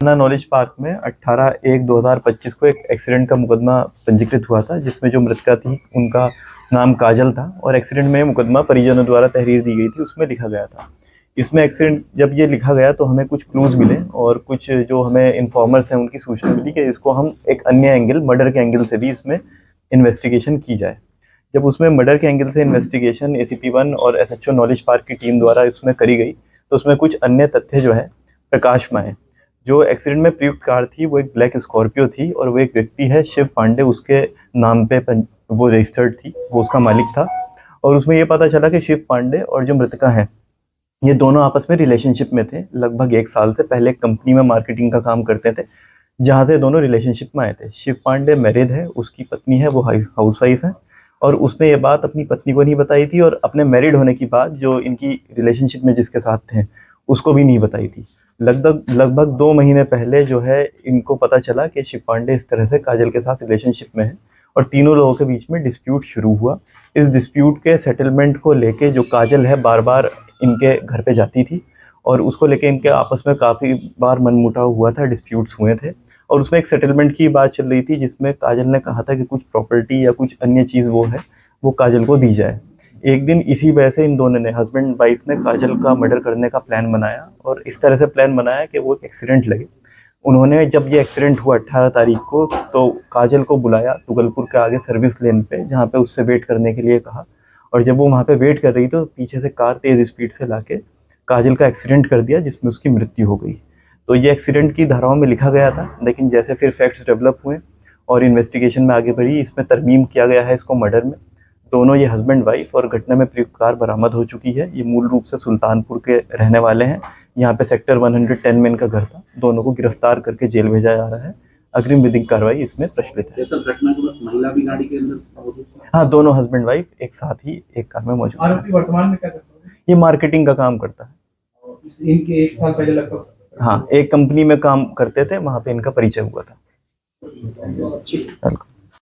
Patna knowledge park में 18/1/2025 को एक एक्सीडेंट का मुकदमा पंजीकृत हुआ था, जिसमें जो मृतका थी उनका नाम काजल था और एक्सीडेंट में मुकदमा परिजनों द्वारा तहरीर दी गई थी, उसमें लिखा गया था। इसमें एक्सीडेंट जब ये लिखा गया तो हमें कुछ क्लूज मिले और कुछ जो हमें इन्फॉर्मर्स हैं उनकी सूचना मिली कि इसको हम एक अन्य एंगल, मर्डर के एंगल से भी इसमें इन्वेस्टिगेशन की जाए। जब उसमें मर्डर के एंगल से इन्वेस्टिगेशन ACP-1 और SHO नॉलेज पार्क की टीम द्वारा इसमें करी गई तो उसमें कुछ अन्य तथ्य जो है प्रकाश में आए। जो एक्सीडेंट में प्रयुक्त कार थी वो एक ब्लैक स्कॉर्पियो थी और वो एक व्यक्ति है शिव पांडे, उसके नाम पे वो रजिस्टर्ड थी, वो उसका मालिक था। और उसमें ये पता चला कि शिव पांडे और जो मृतका है ये दोनों आपस में रिलेशनशिप में थे। लगभग 1 साल से पहले एक कंपनी में मार्केटिंग का काम करते थे, जहाँ से दोनों रिलेशनशिप में आए थे। शिव पांडे मैरिड है, उसकी पत्नी है वो हाउसवाइफ है और उसने ये बात अपनी पत्नी को नहीं बताई थी और अपने मैरिड होने की बात जो इनकी रिलेशनशिप में जिसके साथ थे उसको भी नहीं बताई थी। लगभग 2 महीने पहले जो है इनको पता चला कि शिव पांडे इस तरह से काजल के साथ रिलेशनशिप में है और तीनों लोगों के बीच में डिस्प्यूट शुरू हुआ। इस डिस्प्यूट के सेटलमेंट को लेके जो काजल है बार बार इनके घर पे जाती थी और उसको लेके इनके आपस में काफ़ी बार मनमुटाव हुआ था, डिस्प्यूट्स हुए थे और उसमें एक सेटलमेंट की बात चल रही थी जिसमें काजल ने कहा था कि कुछ प्रॉपर्टी या कुछ अन्य चीज़ वो है वो काजल को दी जाए। एक दिन इसी वजह से इन दोनों ने, हस्बैंड वाइफ ने, काजल का मर्डर करने का प्लान बनाया और इस तरह से प्लान बनाया कि वो एक एक्सीडेंट लगे। उन्होंने जब ये एक्सीडेंट हुआ 18 तारीख को तो काजल को बुलाया तुगलपुर के आगे सर्विस लेन पे, जहाँ पे उससे वेट करने के लिए कहा और जब वो वहाँ पे वेट कर रही तो पीछे से कार तेज़ स्पीड से लाके काजल का एक्सीडेंट कर दिया जिसमें उसकी मृत्यु हो गई। तो ये एक्सीडेंट की धाराओं में लिखा गया था, लेकिन जैसे फिर फैक्ट्स डेवलप हुए और इन्वेस्टिगेशन में आगे बढ़ी, इसमें तरमीम किया गया है इसको मर्डर में। दोनों ये हस्बैंड वाइफ और घटना में प्रयुक्त कार बरामद हो चुकी है। ये मूल रूप से सुल्तानपुर के रहने वाले हैं। यहाँ पे सेक्टर 110 में इनका घर था। दोनों को गिरफ्तार करके जेल भेजा जा रहा है। अग्रिम विधिक कार्रवाई इसमें प्रचलित है। घटना के बाद महिला भी गाड़ी के अंदर? हाँ, दोनों हस्बैंड वाइफ एक साथ ही एक कार में मौजूद है। आरोपी वर्तमान में क्या करता है? ये मार्केटिंग का काम करता है। इनके 1 साल पहले लगभग, हाँ, एक कंपनी में काम करते थे, वहाँ पे इनका परिचय हुआ था।